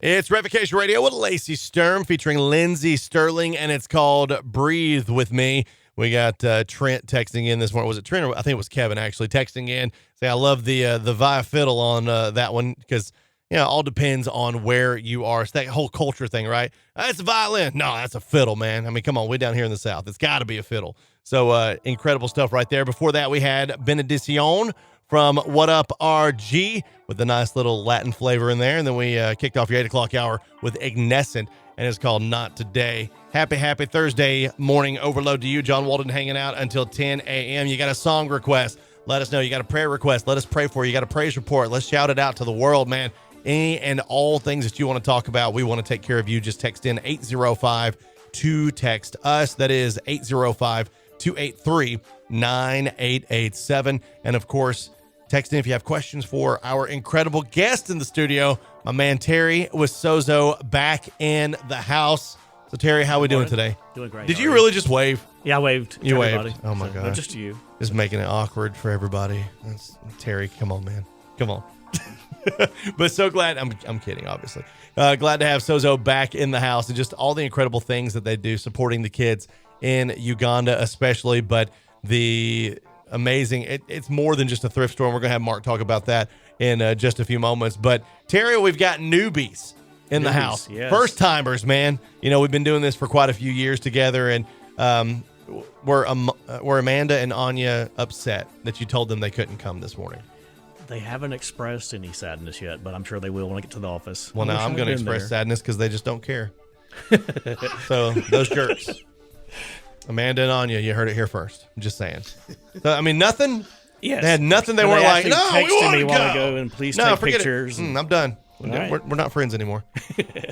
It's Revocation Radio with Lacey Sturm featuring Lindsey Sterling, and it's called Breathe With Me. We got Trent texting in this morning. Was it Trent? Or I think it was Kevin actually texting in. Say, I love the Vi fiddle on that one because, you know, it all depends on where you are. It's that whole culture thing, right? That's a violin. No, that's a fiddle, man. I mean, come on. We're down here in the South. It's got to be a fiddle. So incredible stuff right there. Before that, we had Benedicion from What Up RG with the nice little Latin flavor in there. And then we kicked off your 8 o'clock hour with Ignescent, and it's called Not Today. Happy Thursday morning overload to you. John Walden hanging out until 10 a.m. You got a song request, let us know. You got a prayer request, let us pray for you. You got a praise report, let's shout it out to the world, man. Any and all things that you want to talk about, we want to take care of you. Just text in 805-2-TEXT us. That is 805-283-9887. And of course, text in if you have questions for our incredible guest in the studio, my man Terry with Sozo back in the house. So Terry, how are we doing today? Doing great. Did you really just wave? Yeah, I waved. You to waved. everybody. Oh my God. Not just you. Just making it awkward for everybody. Terry, come on, man. Come on. But so glad. I'm kidding, obviously. Glad to have Sozo back in the house and just all the incredible things that they do supporting the kids in Uganda, especially. But the amazing, it's more than just a thrift store. And we're going to have Mark talk about that in just a few moments. But Terry, we've got newbies in the house. Yes. First timers, man. You know, we've been doing this for quite a few years together, and were Amanda and Anya upset that you told them they couldn't come this morning? They haven't expressed any sadness yet, but I'm sure they will when I get to the office. Well, now I'm going to express sadness because they just don't care. So those jerks. Amanda and Anya, you heard it here first. I'm just saying. So, I mean, nothing. Yes. They had nothing. They And weren't like, actually no, we texted want me to a while go. ago and please No, take forget pictures. it. I'm done. Right. We're not friends anymore.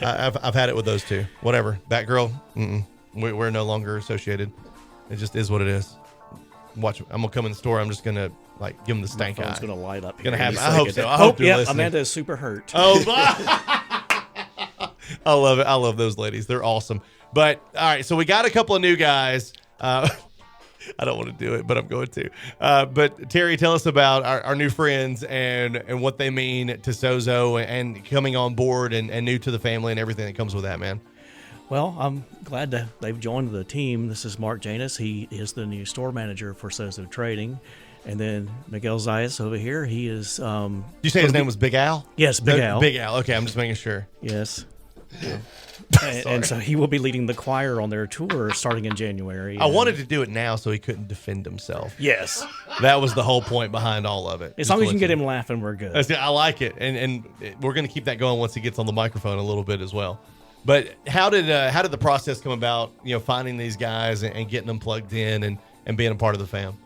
I've had it with those two. Whatever. That girl, we're no longer associated. It just is what it is. Watch. I'm gonna come in the store. I'm just gonna like give them the stank eye. It's going to light up. Gonna here happen. in a I hope second. so. I hope you're yeah, listening. Amanda is super hurt. Oh, I love it. I love those ladies. They're awesome. But all right, so we got a couple of new guys. I don't want to do it, but I'm going to. But Terry, tell us about our new friends and what they mean to Sozo and coming on board and new to the family and everything that comes with that, man. Well, I'm glad they've joined the team. This is Mark Janus. He is the new store manager for Sozo Trading. And then Miguel Zayas over here, he is... Did you say his name was Big Al? Yes, Big Al. Big Al. Okay, I'm just making sure. Yes. and so he will be leading the choir on their tour starting in January. I wanted to do it now so he couldn't defend himself. Yes. That was the whole point behind all of it. As long as you can get him laughing, we're good. I like it. And we're going to keep that going once he gets on the microphone a little bit as well. But how did the process come about, you know, finding these guys and getting them plugged in and being a part of the fam?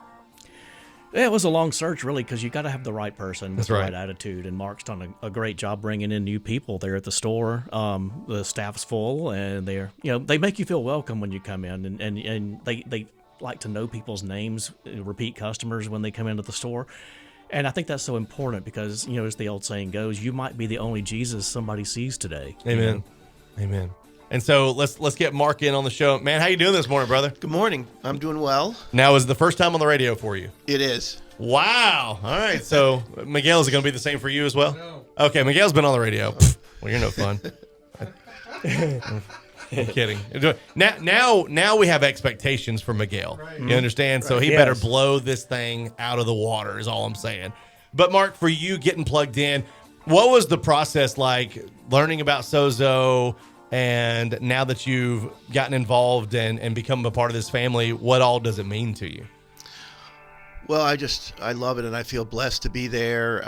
Yeah, it was a long search, really, because you got to have the right person with the right attitude. And Mark's done a great job bringing in new people there at the store. The staff's full, and they make you feel welcome when you come in, and they like to know people's names, repeat customers when they come into the store. And I think that's so important because, you know, as the old saying goes, you might be the only Jesus somebody sees today. Amen. You know? Amen. And so let's get Mark in on the show. Man, how you doing this morning, brother? Good morning. I'm doing well. Now, is it the first time on the radio for you? It is. Wow. All right. So, Miguel, is it going to be the same for you as well? No. Okay, Miguel's been on the radio. Well, you're no fun. I'm kidding. Now we have expectations for Miguel. Right. You understand? Right. So he better blow this thing out of the water is all I'm saying. But, Mark, for you getting plugged in, what was the process like learning about Sozo? And now that you've gotten involved and become a part of this family, what all does it mean to you? Well, I love it, and I feel blessed to be there.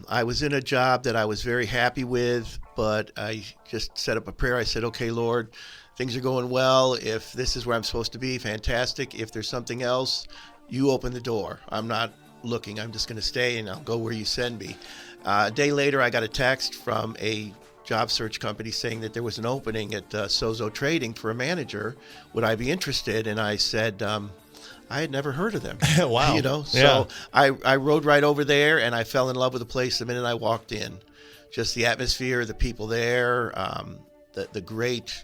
I was in a job that I was very happy with, but I just set up a prayer. I said, okay, Lord, things are going well. If this is where I'm supposed to be, fantastic. If there's something else, you open the door. I'm not looking. I'm just going to stay, and I'll go where you send me. A day later, I got a text from a job search company saying that there was an opening at Sozo Trading for a manager. Would I be interested? And I said, I had never heard of them. Wow. You know, so I rode right over there, and I fell in love with the place the minute I walked in. Just the atmosphere, the people there, the great,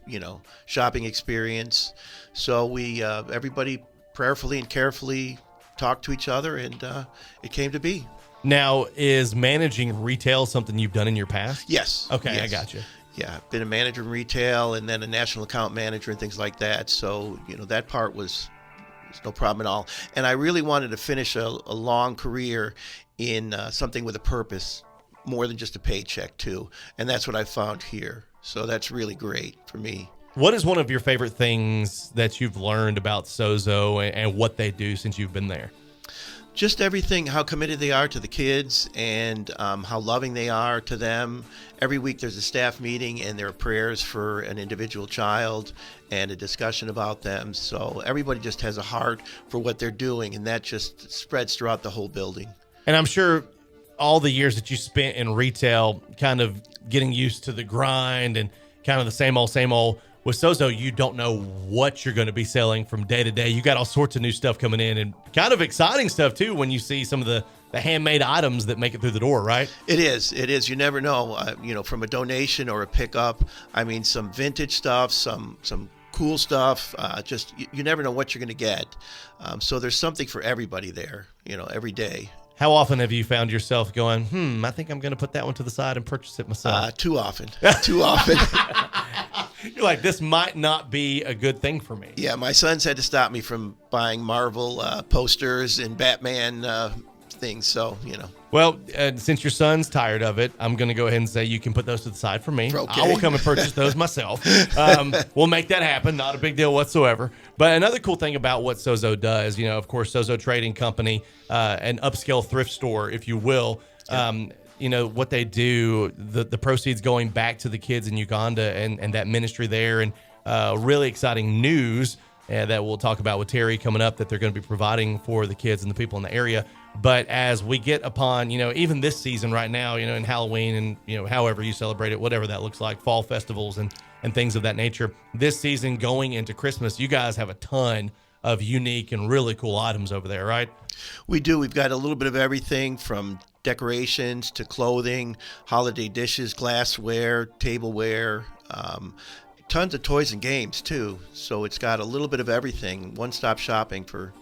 shopping experience. So we, everybody prayerfully and carefully talked to each other, and it came to be. Now, is managing retail something you've done in your past? Yes. Okay, yes. I got you. Yeah, been a manager in retail and then a national account manager and things like that. So, that part was no problem at all. And I really wanted to finish a long career in something with a purpose, more than just a paycheck too. And that's what I found here. So that's really great for me. What is one of your favorite things that you've learned about Sozo and what they do since you've been there? Just everything, how committed they are to the kids and how loving they are to them. Every week there's a staff meeting and there are prayers for an individual child and a discussion about them. So everybody just has a heart for what they're doing, and that just spreads throughout the whole building. And I'm sure all the years that you spent in retail kind of getting used to the grind and kind of the same old. With Sozo, you don't know what you're going to be selling from day to day. You got all sorts of new stuff coming in and kind of exciting stuff too when you see some of the handmade items that make it through the door, right? It is. You never know, from a donation or a pickup. I mean, some vintage stuff, some cool stuff. Just you never know what you're going to get. So there's something for everybody there, every day. How often have you found yourself going, I think I'm going to put that one to the side and purchase it myself? Too often. Too often. You're like, this might not be a good thing for me. Yeah, my sons had to stop me from buying Marvel posters and Batman things, so, Well, since your son's tired of it, I'm going to go ahead and say you can put those to the side for me. Okay. I will come and purchase those myself. We'll make that happen. Not a big deal whatsoever. But another cool thing about what Sozo does, of course, Sozo Trading Company, an upscale thrift store, if you will. What they do, the proceeds going back to the kids in Uganda and that ministry there, and really exciting news that we'll talk about with Terry coming up that they're going to be providing for the kids and the people in the area. But as we get upon, even this season right now, in Halloween and, however you celebrate it, whatever that looks like, fall festivals and things of that nature, this season going into Christmas, you guys have a ton of unique and really cool items over there, right? We do. We've got a little bit of everything from decorations to clothing, holiday dishes, glassware, tableware, tons of toys and games too. So it's got a little bit of everything. One-stop shopping for,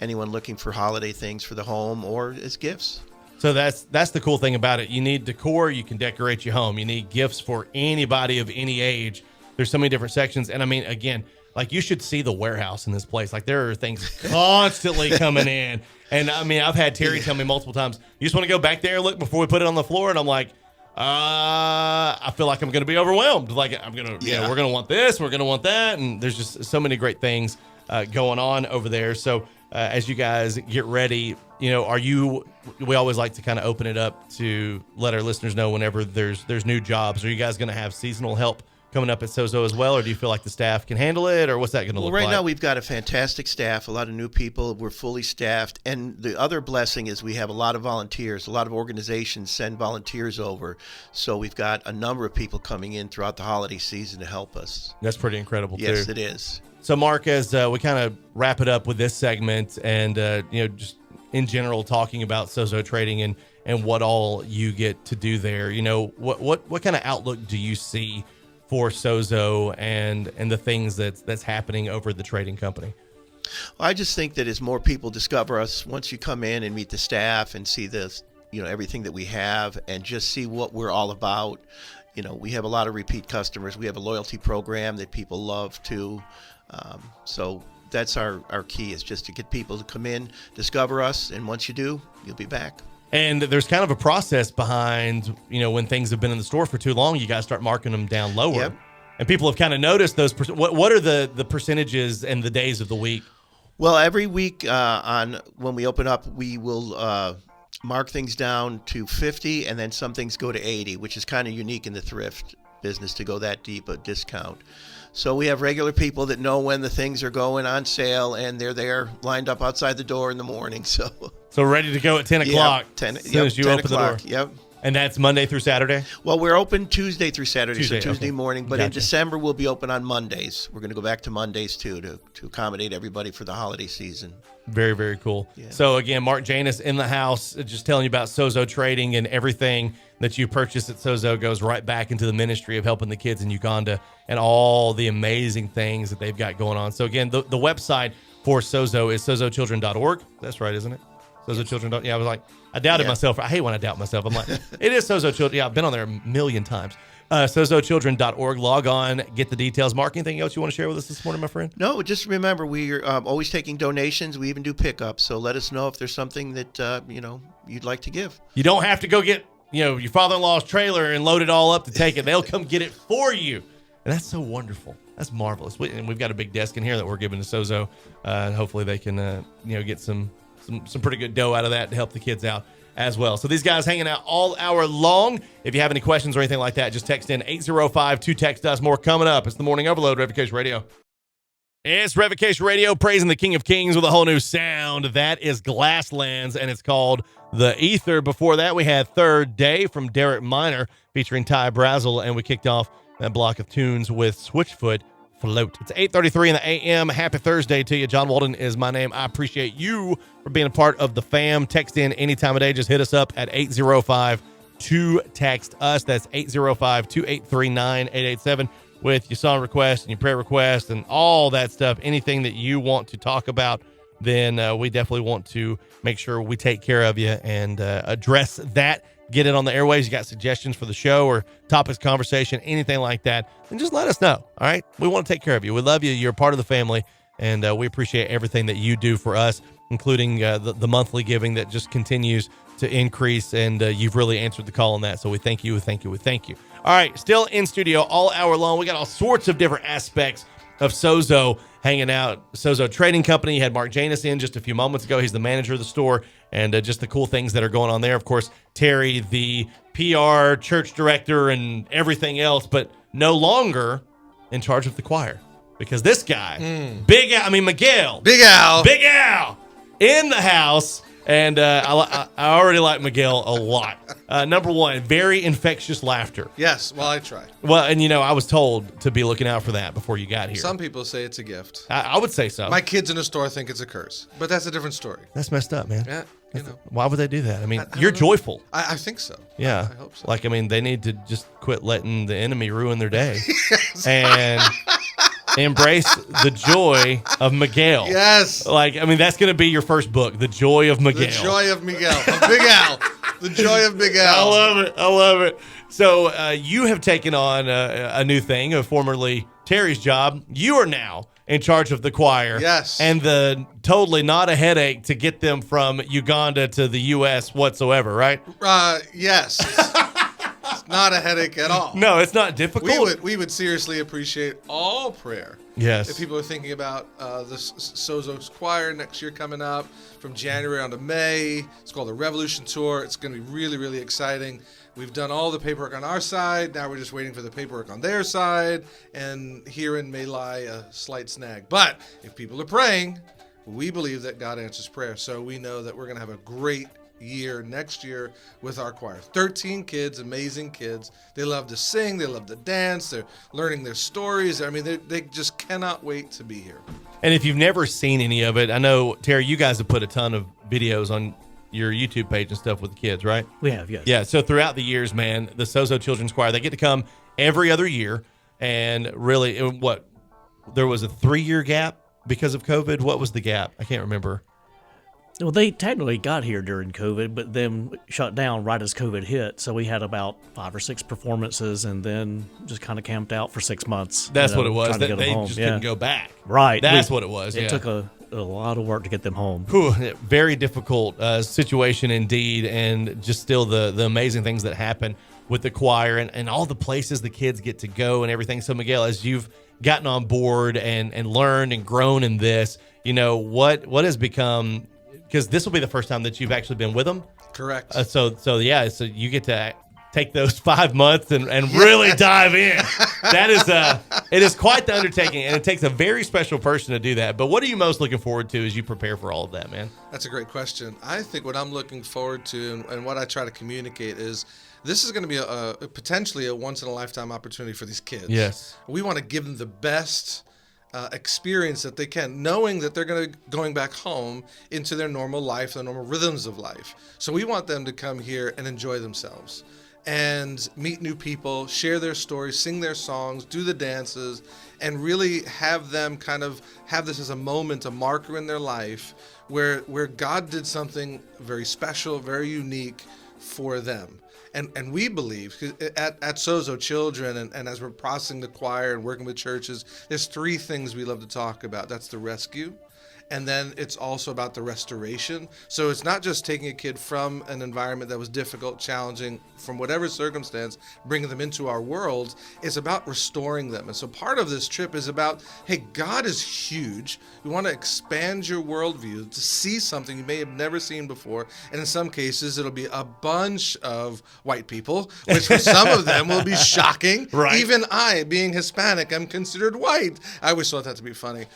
anyone looking for holiday things for the home or as gifts. So that's the cool thing about it. You need decor, you can decorate your home. You need gifts for anybody of any age. There's so many different sections. And I mean, again, like you should see the warehouse in this place. Like there are things constantly coming in. And I mean, I've had Terry tell me multiple times, you just want to go back there and look before we put it on the floor. And I'm like, I feel like I'm going to be overwhelmed. Like we're going to want this, we're going to want that. And there's just so many great things going on over there. So as you guys get ready, we always like to kind of open it up to let our listeners know whenever there's new jobs. Are you guys going to have seasonal help coming up at Sozo as well, or do you feel like the staff can handle it, or what's that going to look like? Right now we've got a fantastic staff, a lot of new people. We're fully staffed, and the other blessing is we have a lot of volunteers. A lot of organizations send volunteers over, so we've got a number of people coming in throughout the holiday season to help us. That's pretty incredible, too. Yes, it is. So, Mark, as we kind of wrap it up with this segment and, just in general talking about Sozo Trading and what all you get to do there, what kind of outlook do you see for Sozo and the things that's happening over the trading company? Well, I just think that as more people discover us, once you come in and meet the staff and see this, everything that we have and just see what we're all about, we have a lot of repeat customers. We have a loyalty program that people love too. So that's our key, is just to get people to come in, discover us, and once you do, you'll be back. And there's kind of a process behind, when things have been in the store for too long, you guys start marking them down lower. Yep. And people have kind of noticed those. What are the percentages and the days of the week? Well, every week when we open up, we will mark things down to 50, and then some things go to 80, which is kind of unique in the thrift business to go that deep a discount. So we have regular people that know when the things are going on sale, and they're there lined up outside the door in the morning. So ready to go at 10 o'clock as soon as you open the door. Yep. And that's Monday through Saturday? Well, we're open Tuesday through Saturday, so Tuesday okay. morning. But Gotcha. in December, we'll be open on Mondays. We're going to go back to Mondays, too, to accommodate everybody for the holiday season. Very, very cool. Yeah. So, again, Mark Janus in the house, just telling you about Sozo Trading, and everything that you purchase at Sozo goes right back into the ministry of helping the kids in Uganda and all the amazing things that they've got going on. So, again, the website for Sozo is sozochildren.org. That's right, isn't it? Sozo Children. Yeah, I was like, I doubted myself. I hate when I doubt myself. I'm like, it is Sozo Children. Yeah, I've been on there a million times. Sozochildren.org. Log on, get the details. Mark, anything else you want to share with us this morning, my friend? No, just remember, we're always taking donations. We even do pickups. So let us know if there's something that, you'd like to give. You don't have to go get, your father-in-law's trailer and load it all up to take it. They'll come get it for you. And that's so wonderful. That's marvelous. And we've got a big desk in here that we're giving to Sozo. Hopefully they can, get some pretty good dough out of that to help the kids out as well. So these guys hanging out all hour long. If you have any questions or anything like that, just text in 805-2-TEXT us. More coming up. It's the Morning Overload, Revocation Radio. It's Revocation Radio, praising the King of Kings with a whole new sound. That is Glasslands, and it's called The Ether. Before that, we had Third Day from Derek Minor featuring Ty Brazel, and we kicked off that block of tunes with Switchfoot, Float. It's 8:33 in the a.m. Happy Thursday to you. John Walden is my name. I appreciate you for being a part of the fam. Text in any time of day. Just hit us up at 805-2-TEXT us. That's 805-283-9887 with your song request and your prayer request and all that stuff. Anything that you want to talk about, then we definitely want to make sure we take care of you and address that. Get it on the airwaves. You got suggestions for the show or topics, conversation, anything like that, then just let us know. All right. We want to take care of you. We love you. You're a part of the family, and we appreciate everything that you do for us, including the monthly giving that just continues to increase. And you've really answered the call on that. So we thank you. Thank you. We thank you. All right. Still in studio all hour long. We got all sorts of different aspects of Sozo hanging out. Sozo Trading Company. You had Mark Janus in just a few moments ago. He's the manager of the store, and just the cool things that are going on there. Of course, Terry, the PR, church director, and everything else, but no longer in charge of the choir. Because this guy, Miguel. Big Al, in the house. And I already like Miguel a lot. Number one, very infectious laughter. Yes, well, I try. Well, and I was told to be looking out for that before you got here. Some people say it's a gift. I would say so. My kids in the store think it's a curse, but that's a different story. That's messed up, man. Yeah, Why would they do that? I mean, I you're don't know. joyful. I think so. Yeah. I hope so. They need to just quit letting the enemy ruin their day and embrace the joy of Miguel. Yes. That's going to be your first book, The Joy of Miguel. The Joy of Miguel. Of Big Al. The Joy of Big Al. I love it. So you have taken on a new thing, formerly Terry's job. You are now in charge of the choir. Yes. And totally not a headache to get them from Uganda to the U.S. whatsoever, right? Yes. It's not a headache at all. No, it's not difficult. We would seriously appreciate all prayer. Yes. If people are thinking about the Sozo's choir next year coming up from January on to May, it's called the Revolution Tour. It's going to be really, really exciting. We've done all the paperwork on our side. Now we're just waiting for the paperwork on their side. And herein may lie a slight snag. But if people are praying, we believe that God answers prayer. So we know that we're going to have a great year next year with our choir. 13 kids, amazing kids. They love to sing. They love to dance. They're learning their stories. I mean, they just cannot wait to be here. And if you've never seen any of it, I know, Terry, you guys have put a ton of videos on your YouTube page and stuff with the kids, right? We have, yes. Yeah, so throughout the years, man, the Sozo Children's Choir, they get to come every other year. And really, there was a 3-year gap because of COVID? What was the gap? I can't remember. Well, they technically got here during COVID, but then shut down right as COVID hit. So we had about 5 or 6 performances and then just kind of camped out for 6 months. That's what it was. trying to get them They home. just Yeah. couldn't go back. Right. That's what it was. It took a lot of work to get them home. Whew, very difficult situation indeed, and just still the amazing things that happen with the choir and all the places the kids get to go and everything. So, Miguel, as you've gotten on board and learned and grown in this, what has become, because this will be the first time that you've actually been with them. Correct. So you get to take those 5 months and really dive in. It is quite the undertaking, and it takes a very special person to do that. But what are you most looking forward to as you prepare for all of that, man? That's a great question. I think what I'm looking forward to and what I try to communicate is this is going to be potentially a once-in-a-lifetime opportunity for these kids. Yes. We want to give them the best experience that they can, knowing that they're going back home into their normal life, their normal rhythms of life. So we want them to come here and enjoy themselves and meet new people, share their stories, sing their songs, do the dances, and really have them kind of have this as a moment, a marker in their life where God did something very special, very unique for them. And we believe, 'cause at Sozo Children, and as we're processing the choir and working with churches, there's three things we love to talk about. That's the rescue. And then it's also about the restoration. So it's not just taking a kid from an environment that was difficult, challenging, from whatever circumstance, bringing them into our world. It's about restoring them. And so part of this trip is about, hey, God is huge. We want to expand your worldview to see something you may have never seen before. And in some cases, it'll be a bunch of white people, which for some of them will be shocking. Right. Even I, being Hispanic, I'm considered white. I always thought that to be funny.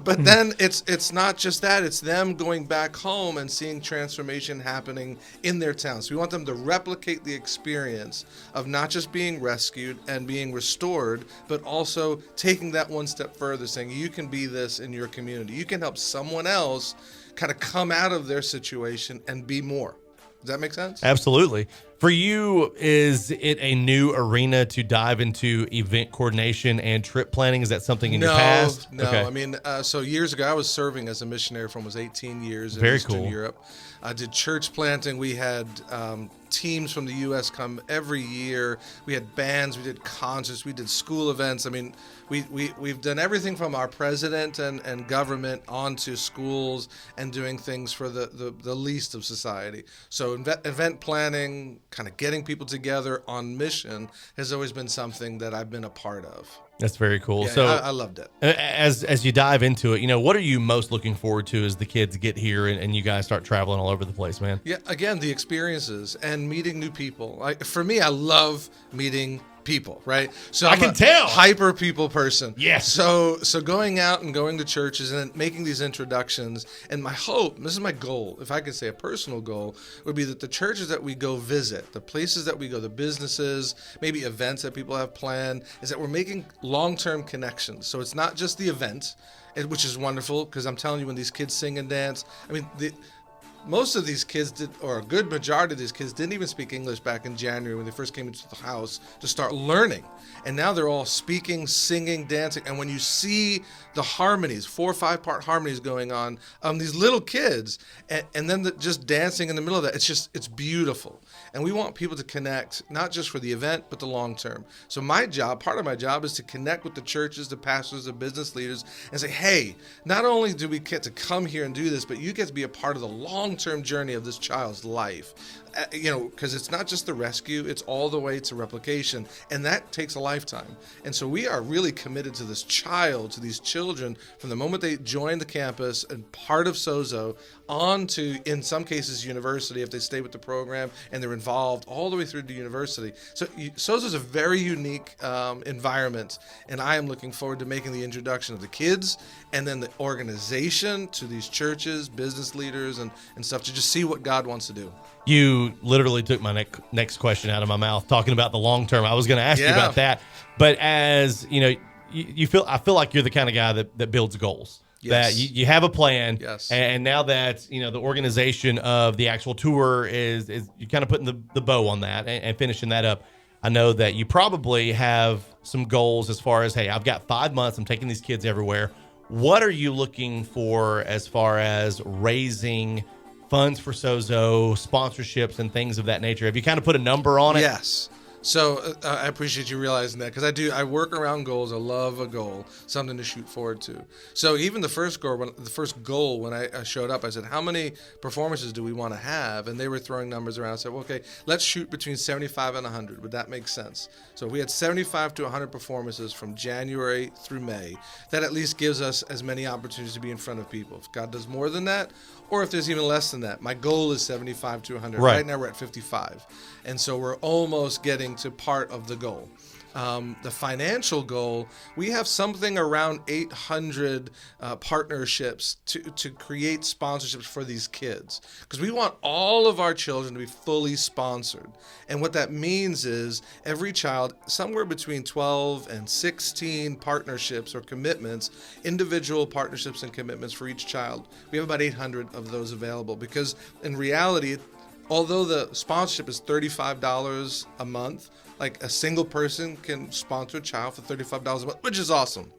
But then it's not just that. It's them going back home and seeing transformation happening in their town. So we want them to replicate the experience of not just being rescued and being restored, but also taking that one step further, saying you can be this in your community. You can help someone else kind of come out of their situation and be more. Does that make sense? Absolutely. For you, is it a new arena to dive into event coordination and trip planning? Is that something in your past? No. Okay. I mean, so years ago, I was serving as a missionary for almost 18 years in Very Eastern cool. Europe. I did church planting. We had teams from the U.S. come every year. We had bands. We did concerts. We did school events. I mean, we've done everything from our president and government on to schools and doing things for the least of society. So event planning, kind of getting people together on mission has always been something that I've been a part of. That's very cool. Yeah, So I loved it. as you dive into it, what are you most looking forward to as the kids get here and you guys start traveling all over the place, man? Yeah, again, the experiences and meeting new people. For me, I love meeting people, right? So I I'm can a tell. hyper people person. Yes. So going out and going to churches and making these introductions, and my hope, this is my goal, if I could say a personal goal, would be that the churches that we go visit, the places that we go, the businesses, maybe events that people have planned, is that we're making long-term connections. So it's not just the event, which is wonderful, because I'm telling you, when these kids sing and dance, I mean, most of these kids did, or a good majority of these kids didn't even speak English back in January when they first came into the house to start learning. And now they're all speaking, singing, dancing. And when you see the harmonies, 4 or 5 part harmonies going on, these little kids, and then just dancing in the middle of that, it's beautiful. And we want people to connect, not just for the event, but the long term. So part of my job is to connect with the churches, the pastors, the business leaders, and say, hey, not only do we get to come here and do this, but you get to be a part of the long-term journey of this child's life. Because it's not just the rescue, it's all the way to replication, and that takes a lifetime. And so we are really committed to this child, to these children, from the moment they join the campus and part of Sozo, on to, in some cases, university, if they stay with the program and they're involved all the way through to university. So Sozo is a very unique environment, and I am looking forward to making the introduction of the kids and then the organization to these churches, business leaders, and stuff, to just see what God wants to do. You literally took my next question out of my mouth, talking about the long term. I was going to ask you about that, but as I feel like you're the kind of guy that builds goals. Yes. That you have a plan. Yes. And now that the organization of the actual tour is you kind of putting the bow on that and finishing that up. I know that you probably have some goals as far as, hey, I've got 5 months. I'm taking these kids everywhere. What are you looking for as far as raising funds for Sozo, sponsorships, and things of that nature? Have you kind of put a number on it? Yes. So I appreciate you realizing that, because I work around goals. I love a goal, something to shoot forward to. So even the first goal when I showed up, I said, how many performances do we want to have? And they were throwing numbers around. I said, well, okay, let's shoot between 75 and 100. Would that make sense? So we had 75 to 100 performances from January through May. That at least gives us as many opportunities to be in front of people. If God does more than that, or if there's even less than that, my goal is 75 to 100. Right now we're at 55. And so we're almost getting to part of the goal. The financial goal, we have something around 800 partnerships to create sponsorships for these kids, because we want all of our children to be fully sponsored. And what that means is every child, somewhere between 12 and 16 partnerships or commitments, individual partnerships and commitments for each child. We have about 800 of those available, because in reality, although the sponsorship is $35 a month, like a single person can sponsor a child for $35 a month, which is awesome.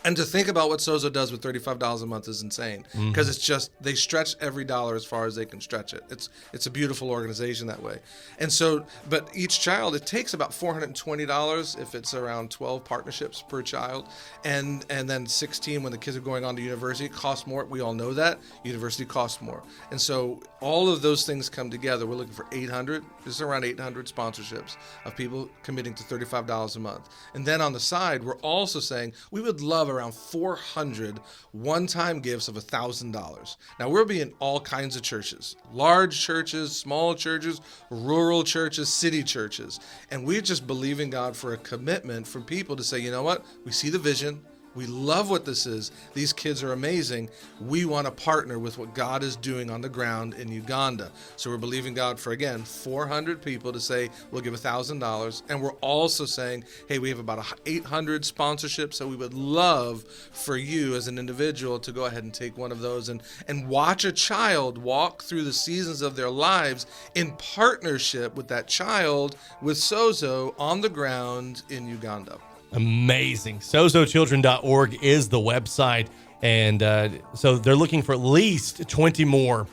And to think about what Sozo does with $35 a month is insane, because it's just, they stretch every dollar as far as they can stretch it. It's a beautiful organization that way. And so, but each child, it takes about $420 if it's around 12 partnerships per child, and then 16 when the kids are going on to university. It costs more. We all know that university costs more. And so all of those things come together. We're looking for 800, just around 800 sponsorships of people committing to $35 a month. And then on the side, we're also saying we would love around 400 one-time gifts of $1,000. Now, we'll be in all kinds of churches, large churches, small churches, rural churches, city churches. And we just believe in God for a commitment for people to say, you know what? We see the vision. We love what this is. These kids are amazing. We want to partner with what God is doing on the ground in Uganda. So we're believing God for, again, 400 people to say, we'll give $1,000. And we're also saying, hey, we have about 800 sponsorships that we would love for you as an individual to go ahead and take one of those and watch a child walk through the seasons of their lives in partnership with that child, with Sozo on the ground in Uganda. Amazing. SozoChildren.org is the website. And so they're looking for at least 20 more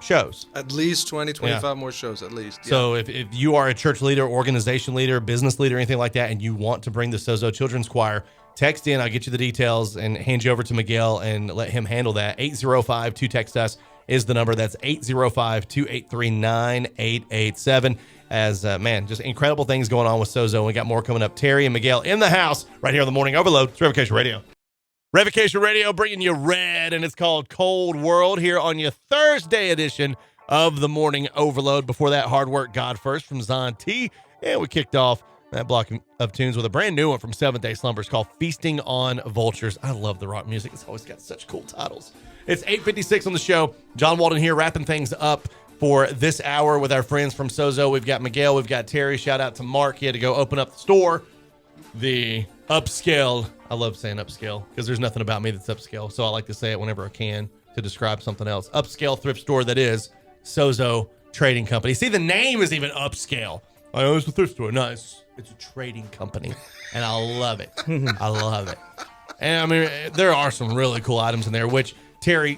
shows. At least 20, 25 more shows, at least. Yeah. So if you are a church leader, organization leader, business leader, anything like that, and you want to bring the Sozo Children's Choir, text in. I'll get you the details and hand you over to Miguel and let him handle that. 805-2-TEXT us is the number. That's 805-283-9887. As, man, just incredible things going on with Sozo. We got more coming up. Terry and Miguel in the house right here on the Morning Overload. It's Revocation Radio. Revocation Radio bringing you Red, and it's called Cold World here on your Thursday edition of the Morning Overload. Before that, Hard Work, God First from Zon T. And we kicked off that block of tunes with a brand new one from Seventh Day Slumbers called Feasting on Vultures. I love the rock music. It's always got such cool titles. It's 8:56 on the show. John Walden here wrapping things up for this hour with our friends from Sozo. We've got Miguel. We've got Terry. Shout out to Mark. He had to go open up the store. The upscale. I love saying upscale because there's nothing about me that's upscale. So I like to say it whenever I can to describe something else. Upscale thrift store that is Sozo Trading Company. See, the name is even upscale. I know it's a thrift store. No, it's a trading company. And I love it. I love it. And I mean, there are some really cool items in there, which Terry,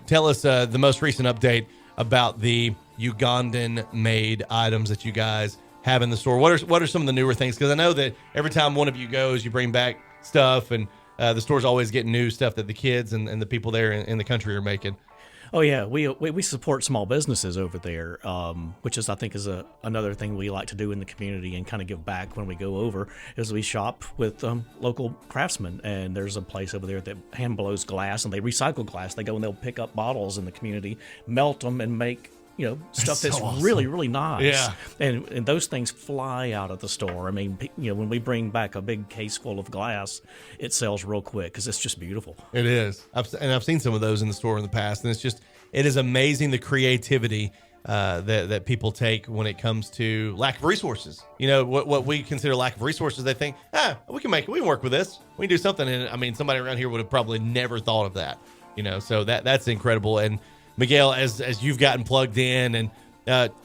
tell us the most recent update about the Ugandan-made items that you guys have in the store. What are some of the newer things? Because I know that every time one of you goes, you bring back stuff, and the store's always getting new stuff that the kids and the people there in the country are making. Oh yeah, we support small businesses over there, which is I think is another thing we like to do in the community and kind of give back when we go over. Is we shop with local craftsmen, and there's a place over there that hand blows glass and they recycle glass. They go and they'll pick up bottles in the community, melt them, and make stuff that's so awesome. Really, really nice. Yeah. And those things fly out of the store. I mean, when we bring back a big case full of glass, it sells real quick because it's just beautiful. It is. I've seen some of those in the store in the past, and it is amazing the creativity that people take when it comes to lack of resources. What we consider lack of resources, they think, we can work with this. We can do something. And I mean, somebody around here would have probably never thought of that, so that's incredible. And Miguel, as you've gotten plugged in, and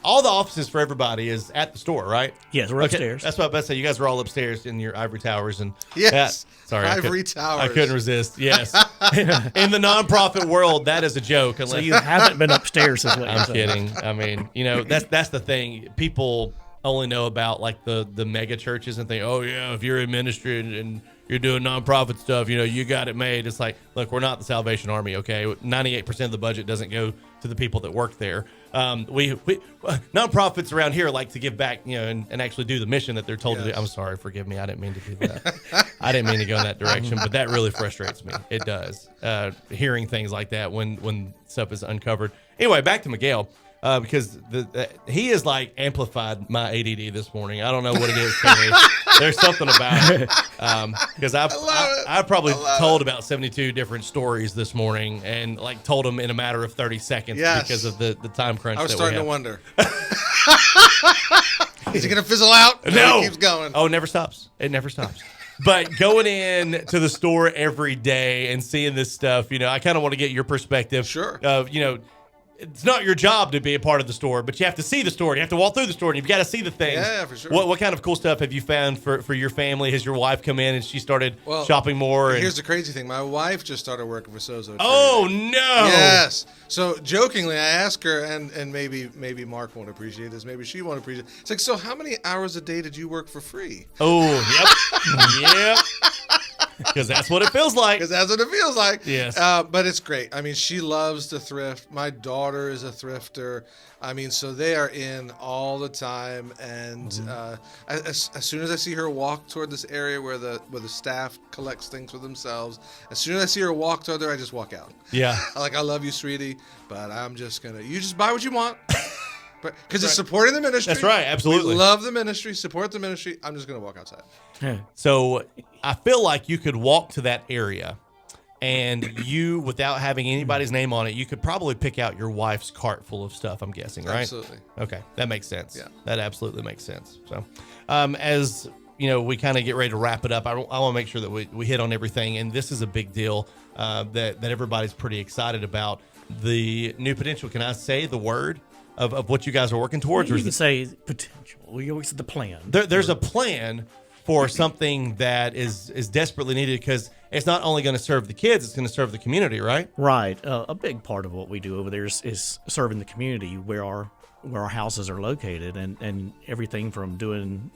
all the offices for everybody is at the store, right? Yes, we're upstairs. That's what I was about to say. You guys are all upstairs in your ivory towers. And yes, sorry, ivory towers. I couldn't resist. Yes. In the nonprofit world, that is a joke. So you haven't been upstairs is what you're I'm saying. kidding. I mean, that's the thing. People only know about like the mega churches and think, oh yeah, if you're in ministry and you're doing nonprofit stuff, you got it made. It's like, look, we're not the Salvation Army, okay? 98% of the budget doesn't go to the people that work there. We nonprofits around here like to give back, and actually do the mission that they're told to do. I'm sorry, forgive me. I didn't mean to do that. I didn't mean to go in that direction, but that really frustrates me. It does. Hearing things like that when stuff is uncovered. Anyway, back to Miguel. Because he has like amplified my ADD this morning. I don't know what it is, Terry. There's something about it. Because I probably told about 72 different stories this morning and like told them in a matter of 30 seconds because of the time crunch. I was that starting we to have. wonder. Is it going to fizzle out? No. It keeps going. Oh, it never stops. It never stops. But going in to the store every day and seeing this stuff, I kind of want to get your perspective. Sure. it's not your job to be a part of the store, but you have to see the store. You have to walk through the store, and you've got to see the things. Yeah, for sure. What kind of cool stuff have you found for your family? Has your wife come in and she started shopping more? Here's the crazy thing. My wife just started working for Sozo. Oh, no. Yes. So jokingly, I asked her, and maybe Mark won't appreciate this. Maybe she won't appreciate it. It's like, so how many hours a day did you work for free? Oh, yep. Yep. Because that's what it feels like. Because that's what it feels like. Yes. But it's great. I mean, she loves to thrift. My daughter is a thrifter. I mean, so they are in all the time. And as soon as I see her walk toward this area where the staff collects things for themselves, as soon as I see her walk toward there, I just walk out. Yeah. Like, I love you, sweetie, but I'm just going to, you just buy what you want. Because it's supporting the ministry. That's right, absolutely. We love the ministry, support the ministry. I'm just going to walk outside. So I feel like you could walk to that area and you, without having anybody's name on it, you could probably pick out your wife's cart full of stuff, I'm guessing, right? Absolutely. Okay, that makes sense. Yeah. That absolutely makes sense. So as we kind of get ready to wrap it up, I want to make sure that we hit on everything. And this is a big deal that everybody's pretty excited about. The new potential, can I say the word? Of what you guys are working towards? You can say potential. We always said the plan. There's a plan for something that is desperately needed, because it's not only going to serve the kids, it's going to serve the community, right? Right. A big part of what we do over there is serving the community where our houses are located, and everything from doing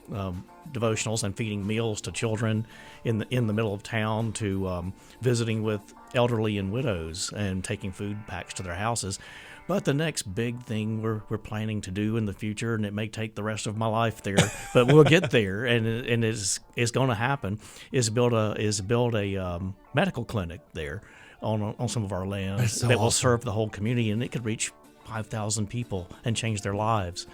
devotionals and feeding meals to children in the middle of town to visiting with elderly and widows and taking food packs to their houses. But the next big thing we're planning to do in the future, and it may take the rest of my life there, but we'll get there, and it's going to happen, is build a medical clinic there on some of our land that will serve the whole community, and it could reach 5,000 people and change their lives.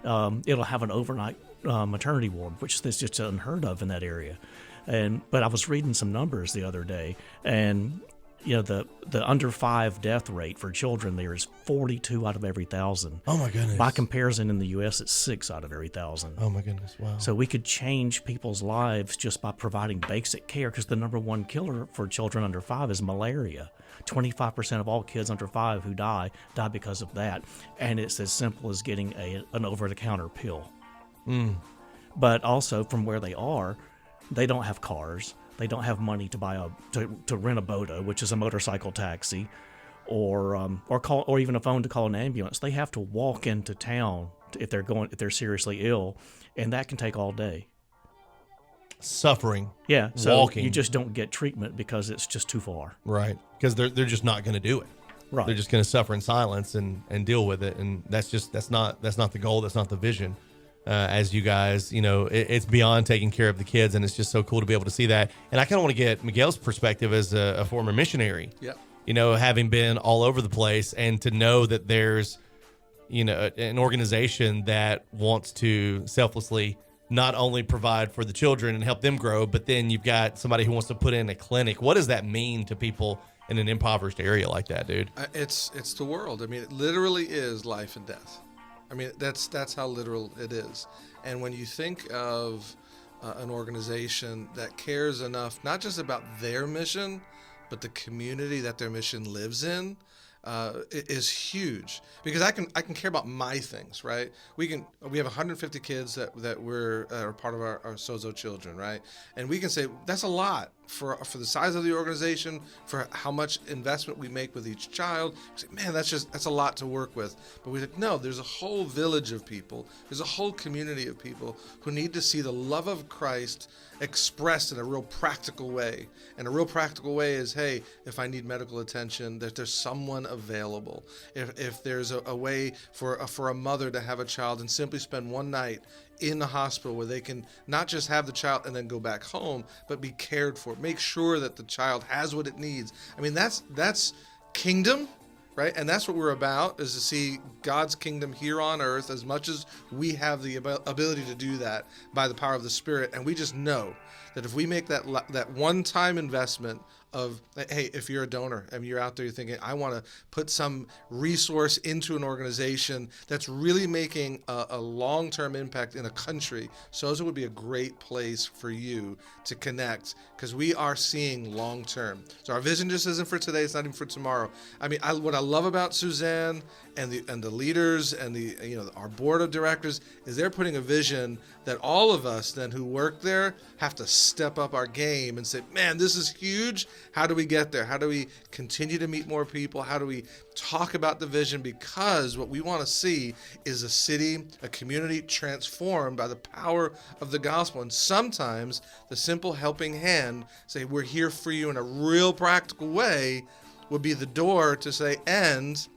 It'll have an overnight maternity ward, which is just unheard of in that area. But I was reading some numbers the other day, and the under 5 death rate for children there is 42 out of every 1,000. Oh my goodness. By comparison, in the U.S., it's 6 out of every 1,000. Oh my goodness, wow. So we could change people's lives just by providing basic care, because the number one killer for children under 5 is malaria. 25% of all kids under 5 who die because of that. And it's as simple as getting an over-the-counter pill. But also, from where they are, they don't have cars. They don't have money to buy to rent a boda, which is a motorcycle taxi, or even a phone to call an ambulance. They have to walk into town if they're seriously ill, and that can take all day. Suffering. Yeah, so walking. You just don't get treatment because it's just too far. Right, because they're just not going to do it. Right. They're just going to suffer in silence and deal with it, and that's not the goal. That's not the vision. As you guys, it's beyond taking care of the kids, and it's just so cool to be able to see that. And I kind of want to get Miguel's perspective as a former missionary. Yeah. Having been all over the place, and to know that there's, an organization that wants to selflessly not only provide for the children and help them grow, but then you've got somebody who wants to put in a clinic. What does that mean to people in an impoverished area like that, dude? It's the world. I mean, it literally is life and death. I mean, that's how literal it is. And when you think of an organization that cares enough, not just about their mission, but the community that their mission lives in, it is huge. Because I can care about my things, right? We have 150 kids that are part of our Sozo children, right? And we can say that's a lot for the size of the organization, for how much investment we make with each child. We say, man, that's a lot to work with. But we're like, no, there's a whole village of people, there's a whole community of people who need to see the love of Christ expressed in a real practical way. And a real practical way is, hey, if I need medical attention, that there's someone available. If there's a way for a mother to have a child and simply spend one night in the hospital where they can not just have the child and then go back home, but be cared for. Make sure that the child has what it needs. I mean, that's kingdom, right? And that's what we're about, is to see God's kingdom here on earth, as much as we have the ability to do that by the power of the Spirit. And we just know that if we make that one-time investment of, hey, if you're a donor and you're out there, you're thinking, I want to put some resource into an organization that's really making a long-term impact in a country, Sozo would be a great place for you to connect, because we are seeing long-term. So our vision just isn't for today. It's not even for tomorrow. I mean, what I love about Suzanne and the leaders and our board of directors is they're putting a vision that all of us then who work there have to step up our game and say, man, this is huge. How do we get there? How do we continue to meet more people? How do we talk about the vision? Because what we want to see is a city, a community transformed by the power of the gospel. And sometimes the simple helping hand, say, we're here for you in a real practical way, would be the door to say, and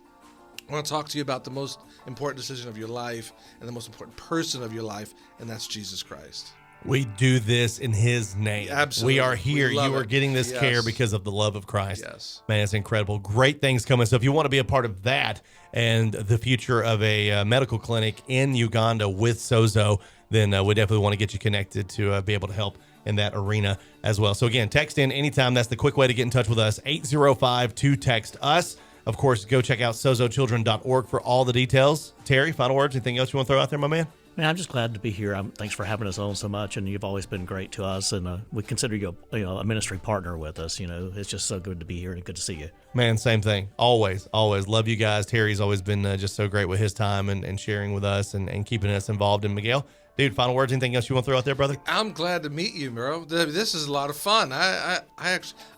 I want to talk to you about the most important decision of your life and the most important person of your life, and that's Jesus Christ. We do this in his name. Absolutely. We are here. We love You are it. getting this Yes. care because of the love of Christ. Yes. Man, it's incredible. Great things coming. So if you want to be a part of that and the future of a medical clinic in Uganda with Sozo, then we definitely want to get you connected to be able to help in that arena as well. So again, text in anytime. That's the quick way to get in touch with us, 805-2-TEXT-US. Of course, go check out sozochildren.org for all the details. Terry, final words, anything else you want to throw out there, my man? Man, I'm just glad to be here. Thanks for having us on so much, and you've always been great to us. And we consider you, a ministry partner with us. It's just so good to be here and good to see you. Man, same thing. Always, always. Love you guys. Terry's always been just so great with his time and sharing with us and keeping us involved. And Miguel, dude, final words, anything else you want to throw out there, brother? I'm glad to meet you, bro. This is a lot of fun. I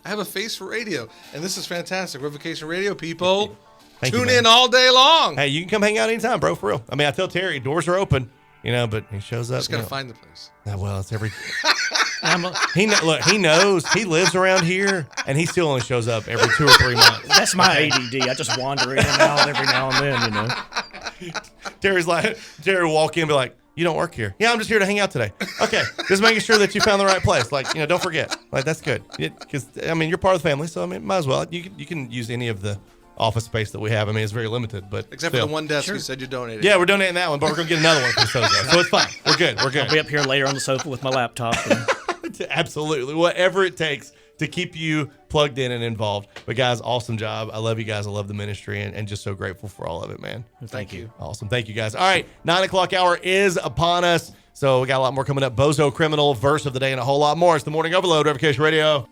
have a face for radio, and this is fantastic. Revocation Radio people, tune in all day long. Hey, you can come hang out anytime, bro, for real. I mean, I tell Terry, doors are open, but he shows up. Just got to find the place. Well, it's every... He knows. He lives around here, and he still only shows up every 2 or 3 months. That's my ADD. I just wander in and out every now and then, Terry will walk in and be like, you don't work here. Yeah, I'm just here to hang out today. Okay, just making sure that you found the right place. Don't forget. That's good. Because, you're part of the family, so, might as well. You can use any of the office space that we have. It's very limited, but except still. for the one desk you said you donated. Yeah, we're donating that one, but we're going to get another one from Sozo. So it's fine. We're good. I'll be up here later on the sofa with my laptop. Absolutely. Whatever it takes to keep you plugged in and involved. But guys, awesome job. I love you guys. I love the ministry and just so grateful for all of it, man. Thank you. Awesome. Thank you guys. All right. 9:00 hour is upon us. So we got a lot more coming up. Bozo Criminal, verse of the day, and a whole lot more. It's the Morning Overload, Revocation Radio.